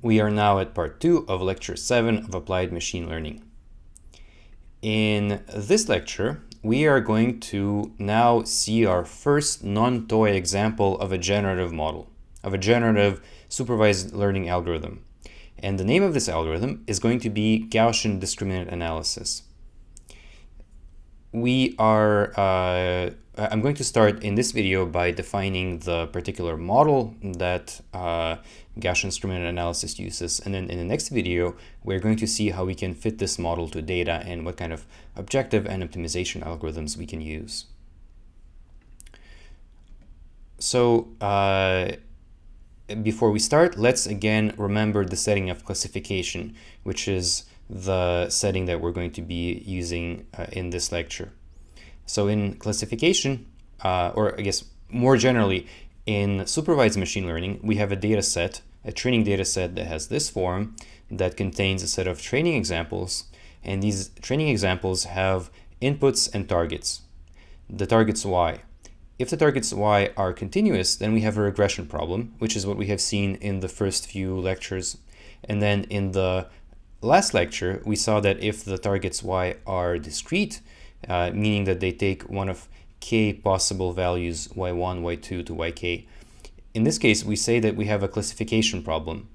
We are now at part 2 of lecture 7 of Applied Machine Learning. In this lecture, we are going to now see our first non-toy example of a generative model, of a generative supervised learning algorithm. And the name of this algorithm is going to be Gaussian discriminant analysis. I'm going to start in this video by defining the particular model that Gaussian discriminant analysis uses, and then in the next video we're going to see how we can fit this model to data and what kind of objective and optimization algorithms we can use. So before we start, let's again remember the setting of classification, which is the setting that we're going to be using in this lecture. So in classification, or I guess more generally, in supervised machine learning, we have a data set, a training data set that has this form that contains a set of training examples, and these training examples have inputs and targets. The targets y. If the targets y are continuous, then we have a regression problem, which is what we have seen in the first few lectures. And then in the last lecture, we saw that if the targets y are discrete, meaning that they take one of k possible values, y1, y2 to yk. In this case, we say that we have a classification problem,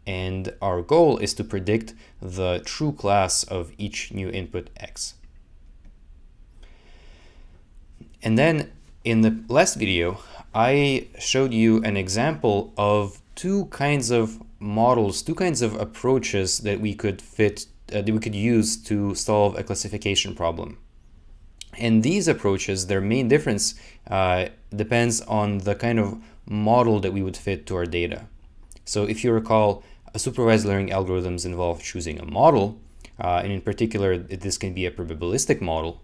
and our goal is to predict the true class of each new input x. And then in the last video, I showed you an example of two kinds of models, two kinds of approaches that we could use to solve a classification problem. And these approaches, their main difference depends on the kind of model that we would fit to our data. So if you recall, supervised learning algorithms involve choosing a model, and in particular, this can be a probabilistic model.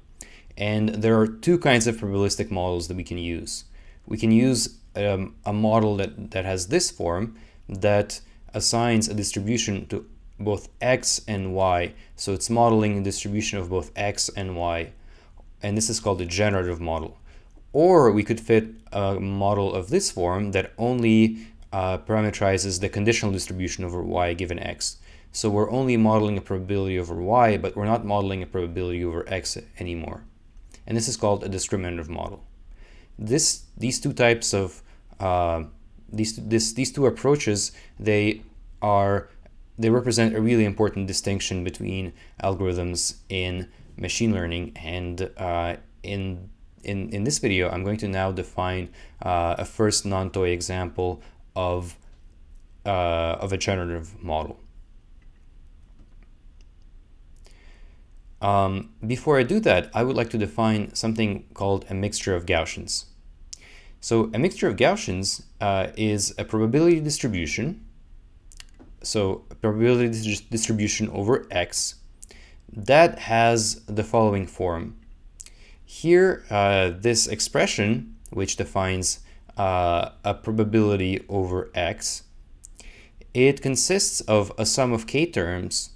And there are two kinds of probabilistic models that we can use. We can use a model that has this form that assigns a distribution to both x and y. So it's modeling a distribution of both x and y. And this is called a generative model. Or we could fit a model of this form that only parameterizes the conditional distribution over y given x. So we're only modeling a probability over y, but we're not modeling a probability over x anymore. And this is called a discriminative model. These two types of these two approaches, they represent a really important distinction between algorithms in machine learning. And in this video, I'm going to now define a first non-toy example of a generative model. Before I do that, I would like to define something called a mixture of Gaussians. So a mixture of Gaussians is a probability distribution. So a probability distribution over x that has the following form. Here, this expression, which defines a probability over x, it consists of a sum of k terms,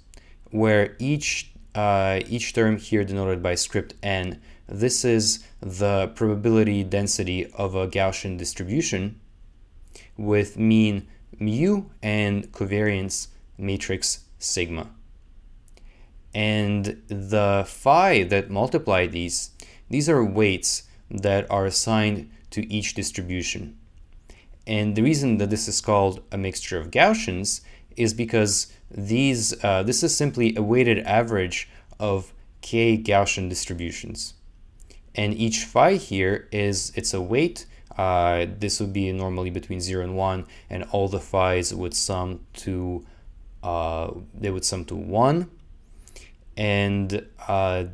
where each term here denoted by script n, this is the probability density of a Gaussian distribution with mean mu and covariance matrix sigma. And the phi that multiply these are weights that are assigned to each distribution. And the reason that this is called a mixture of Gaussians is because this is simply a weighted average of k Gaussian distributions. And each phi here it's a weight. This would be normally between 0 and 1, and all the phi's would sum to 1. And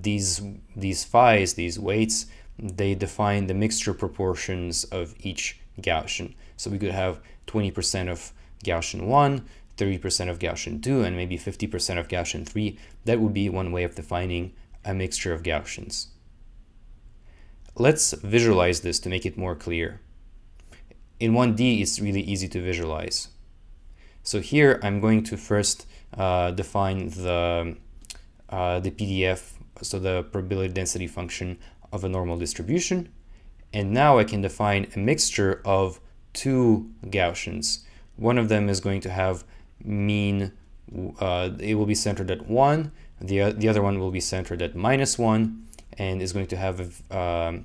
these phi's, these weights, they define the mixture proportions of each Gaussian. So we could have 20% of Gaussian 1, 30% of Gaussian 2, and maybe 50% of Gaussian 3. That would be one way of defining a mixture of Gaussians. Let's visualize this to make it more clear. In 1D, it's really easy to visualize. So here I'm going to first define the PDF, so the probability density function of a normal distribution. And now I can define a mixture of two Gaussians. One of them is going to have mean it will be centered at 1, the other one will be centered at -1, and is going to have a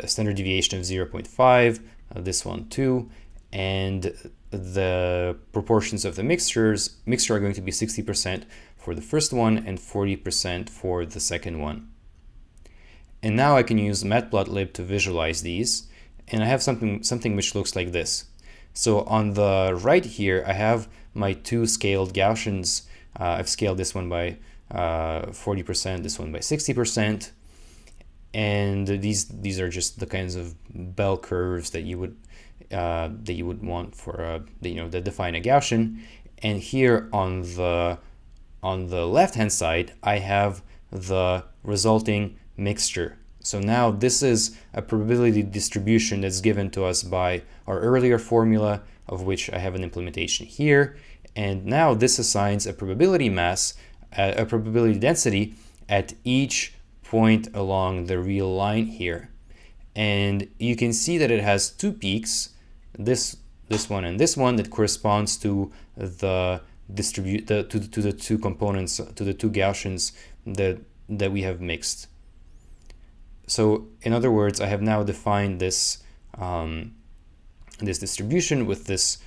standard deviation of 0.5, this one too, and the proportions of the mixture are going to be 60% for the first one and 40% for the second one. And now I can use matplotlib to visualize these, and I have something which looks like this. So on the right here, I have my two scaled Gaussians. I've scaled this one by 40%, this one by 60%, and these are just the kinds of bell curves that you would want for that define a Gaussian. And here on the left hand side, I have the resulting mixture. So now this is a probability distribution that's given to us by our earlier formula, of which I have an implementation here. And now this assigns a probability mass, a probability density at each point along the real line here. And you can see that it has two peaks, this one and this one, that corresponds to the to the two components, to the two Gaussians that we have mixed. So in other words, I have now defined this this distribution with this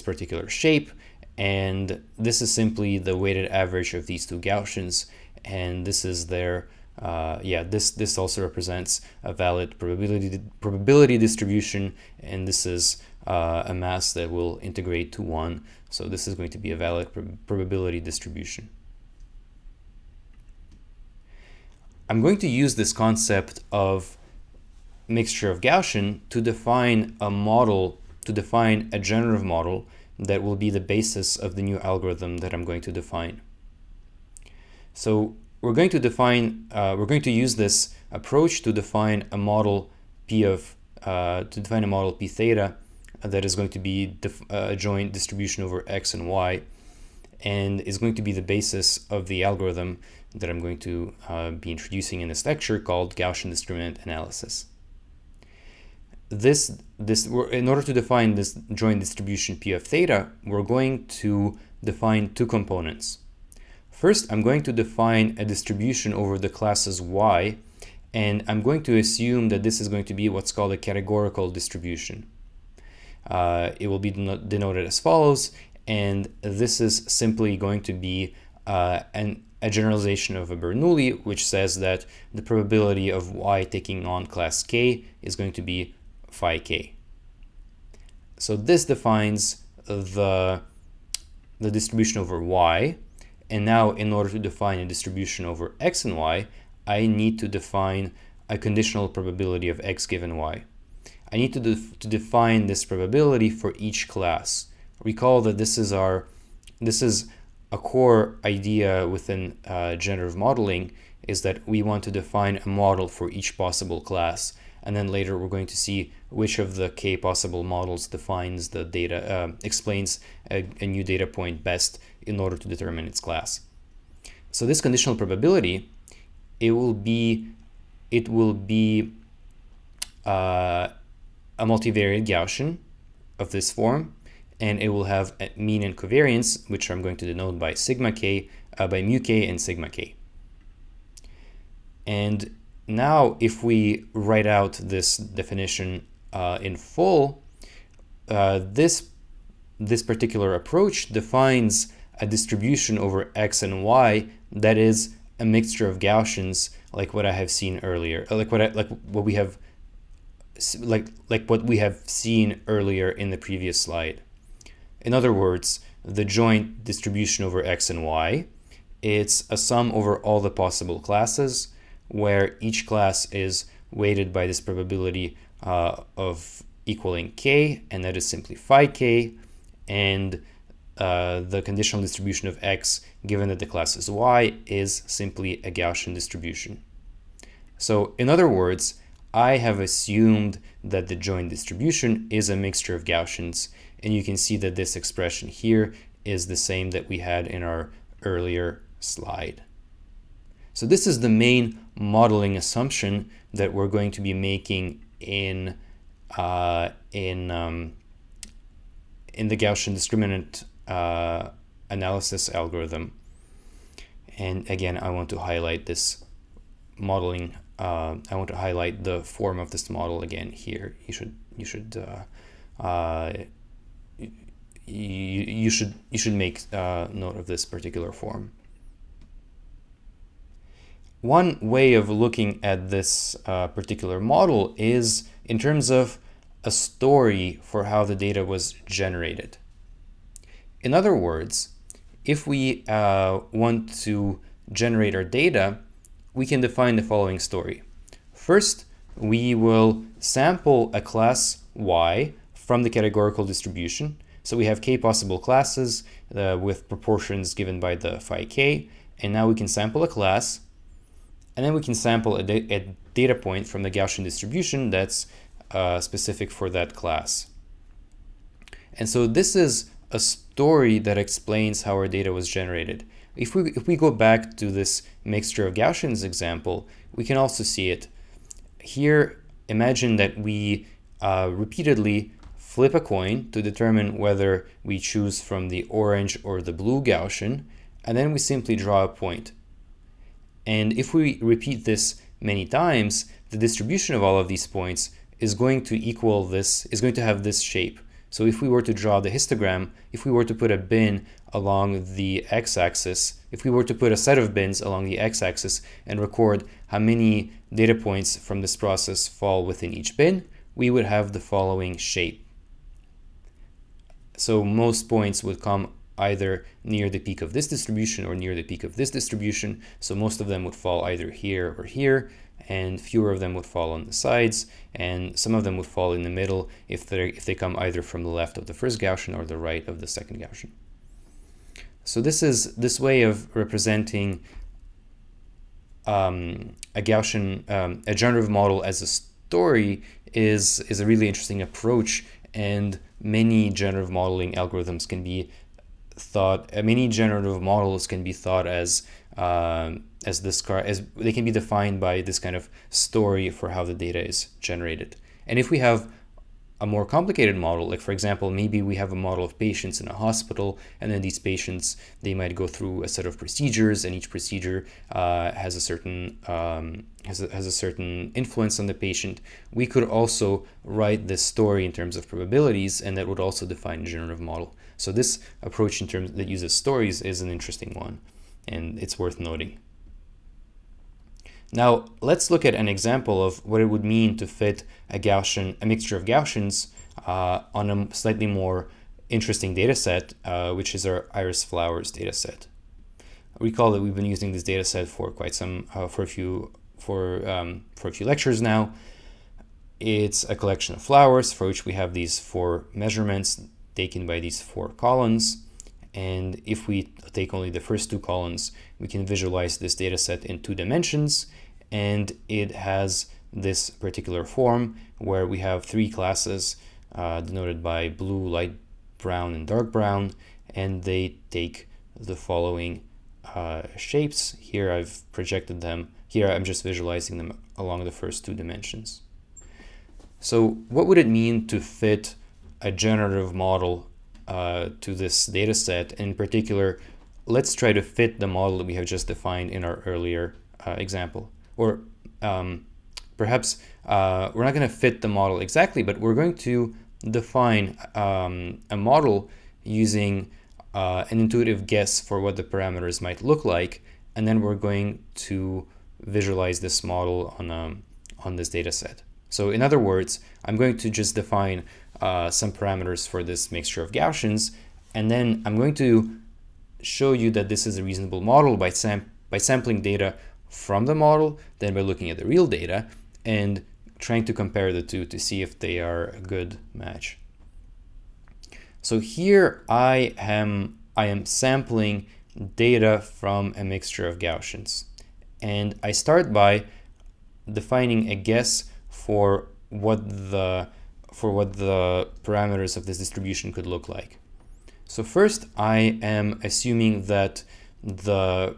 particular shape, and this is simply the weighted average of these two Gaussians, and this is their this also represents a valid probability distribution, and this is a mass that will integrate to 1. So this is going to be a valid probability distribution. I'm going to use this concept of mixture of Gaussian to define a model, to define a generative model that will be the basis of the new algorithm that I'm going to define. So we're going to use this approach to define a model P theta that is going to be a joint distribution over X and Y, and is going to be the basis of the algorithm that I'm going to be introducing in this lecture, called Gaussian discriminant analysis. In order to define this joint distribution P of theta, we're going to define two components. First, I'm going to define a distribution over the classes Y, and I'm going to assume that this is going to be what's called a categorical distribution. It will be denoted as follows, and this is simply going to be a generalization of a Bernoulli, which says that the probability of Y taking on class K is going to be phi K. So this defines the distribution over Y, and now in order to define a distribution over X and Y, I need to define a conditional probability of X given Y. I need to define this probability for each class. Recall that this is a core idea within generative modeling, is that we want to define a model for each possible class, and then later we're going to see which of the K possible models defines the data, explains a new data point best in order to determine its class. So this conditional probability, it will be a multivariate Gaussian of this form, and it will have a mean and covariance, which I'm going to denote by sigma k, by mu k and sigma k. And now if we write out this definition in full, this particular approach defines a distribution over X and Y that is a mixture of Gaussians, like what I have seen earlier, like what we have seen earlier in the previous slide. In other words, the joint distribution over X and Y, it's a sum over all the possible classes, where each class is weighted by this probability of equaling K, and that is simply phi K, and the conditional distribution of X, given that the class is Y, is simply a Gaussian distribution. So in other words, I have assumed that the joint distribution is a mixture of Gaussians, and you can see that this expression here is the same that we had in our earlier slide. So this is the main modeling assumption that we're going to be making in in the Gaussian discriminant analysis algorithm. And again, I want to highlight this modeling. I want to highlight the form of this model again here. You should make note of this particular form. One way of looking at this particular model is in terms of a story for how the data was generated. In other words, if we want to generate our data, we can define the following story. First, we will sample a class Y from the categorical distribution. So we have k possible classes with proportions given by the phi k, and now we can sample a class, and then we can sample a data point from the Gaussian distribution that's specific for that class. And so this is a story that explains how our data was generated. If we go back to this mixture of Gaussians example, we can also see it. Here, imagine that we repeatedly flip a coin to determine whether we choose from the orange or the blue Gaussian, and then we simply draw a point. And if we repeat this many times, the distribution of all of these points is going to equal this, is going to have this shape. So if we were to draw the histogram, if we were to put a bin along the x-axis, if we were to put a set of bins along the x-axis and record how many data points from this process fall within each bin, we would have the following shape. So most points would come either near the peak of this distribution or near the peak of this distribution. So most of them would fall either here or here, and fewer of them would fall on the sides, and some of them would fall in the middle if they come either from the left of the first Gaussian or the right of the second Gaussian. So this way of representing a Gaussian, a generative model as a story is a really interesting approach, and many generative modeling algorithms can be thought, many generative models can be thought as they can be defined by this kind of story for how the data is generated. And if we have a more complicated model, like for example, maybe we have a model of patients in a hospital, and then these patients, they might go through a set of procedures, and each procedure has a certain influence on the patient. We could also write this story in terms of probabilities, and that would also define a generative model. So this approach in terms that uses stories is an interesting one, and it's worth noting. Now let's look at an example of what it would mean to fit a mixture of Gaussians on a slightly more interesting data set, which is our iris flowers data set. Recall that we've been using this data set for quite some for a few lectures now. It's a collection of flowers for which we have these 4 measurements taken by these 4 columns. And if we take only the first 2 columns, we can visualize this data set in 2 dimensions. And it has this particular form where we have 3 classes denoted by blue, light brown, and dark brown. And they take the following shapes. Here I've projected them. Here I'm just visualizing them along the first 2 dimensions. So what would it mean to fit a generative model to this data set? In particular, let's try to fit the model that we have just defined in our earlier example. Or perhaps we're not going to fit the model exactly, but we're going to define a model using an intuitive guess for what the parameters might look like, and then we're going to visualize this model on this data set. So in other words, I'm going to just define some parameters for this mixture of Gaussians, and then I'm going to show you that this is a reasonable model by sampling data from the model, then by looking at the real data and trying to compare the two to see if they are a good match. So here I am sampling data from a mixture of Gaussians, and I start by defining a guess for what the parameters of this distribution could look like. So first I am assuming that the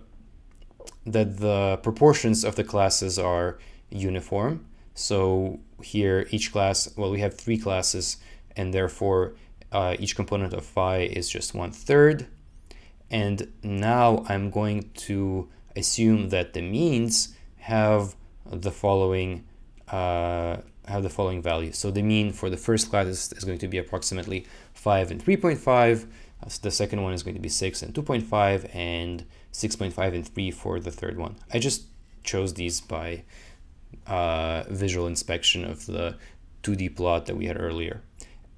proportions of the classes are uniform. So here each class, well, we have 3 classes, and therefore Each component of phi is just 1/3. And now I'm going to assume that the means have the following value. So the mean for the first class is going to be approximately 5 and 3.5. So the second one is going to be 6 and 2.5, and 6.5 and 3 for the third one. I just chose these by visual inspection of the 2D plot that we had earlier.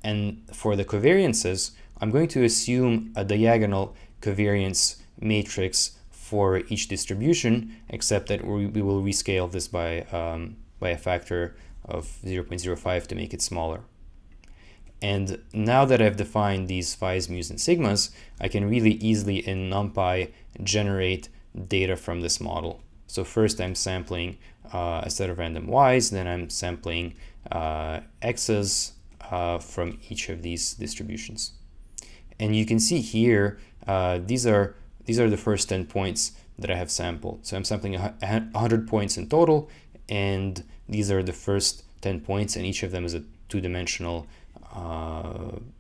And for the covariances, I'm going to assume a diagonal covariance matrix for each distribution, except that we will rescale this by a factor of 0.05 to make it smaller. And now that I've defined these phi's, mu's, and sigmas, I can really easily in NumPy generate data from this model. So first I'm sampling a set of random y's, then I'm sampling x's from each of these distributions. And you can see here, these are the first 10 points that I have sampled. So I'm sampling 100 points in total, and these are the first 10 points, and each of them is a two-dimensional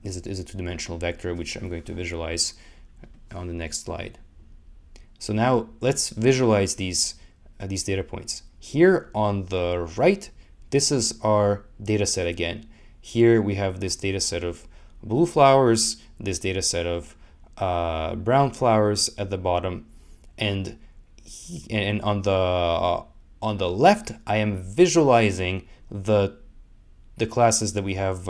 two-dimensional vector, which I'm going to visualize on the next slide. So now let's visualize these data points. Here on the right, this is our data set again. Here we have this data set of blue flowers, this data set of brown flowers at the bottom, and on the left, I am visualizing the classes that we have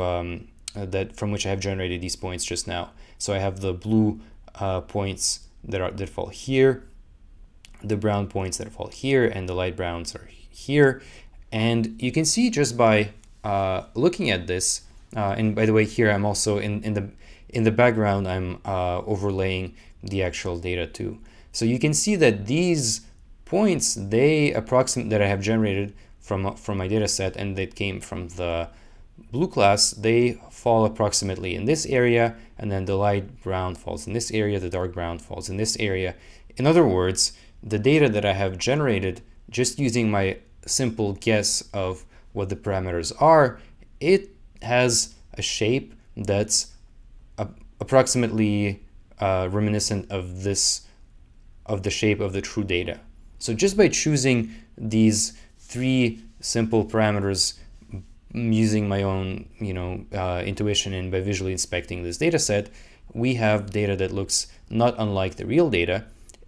that from which I have generated these points just now. So I have the blue points that fall here, the brown points that fall here, and the light browns are here. And you can see just by looking at this, and by the way, here I'm also in the background, I'm overlaying the actual data too. So you can see that these points, they approximate that I have generated from my data set and that came from the blue class, they fall approximately in this area, and then the light brown falls in this area, the dark brown falls in this area. In other words, the data that I have generated just using my simple guess of what the parameters are, it has a shape that's approximately reminiscent of the shape of the true data. So just by choosing these three simple parameters, using my own intuition and by visually inspecting this data set, we have data that looks not unlike the real data,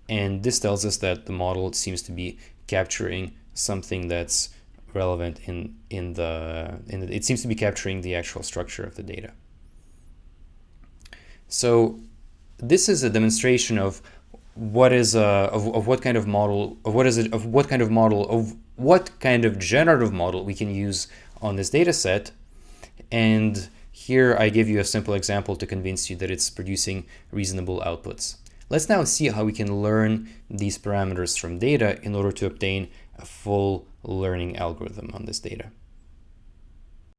and this tells us that the model seems to be capturing something that's relevant it seems to be capturing the actual structure of the data. So this is a demonstration of what kind of generative model we can use on this data set. And here I give you a simple example to convince you that it's producing reasonable outputs. Let's now see how we can learn these parameters from data in order to obtain a full learning algorithm on this data.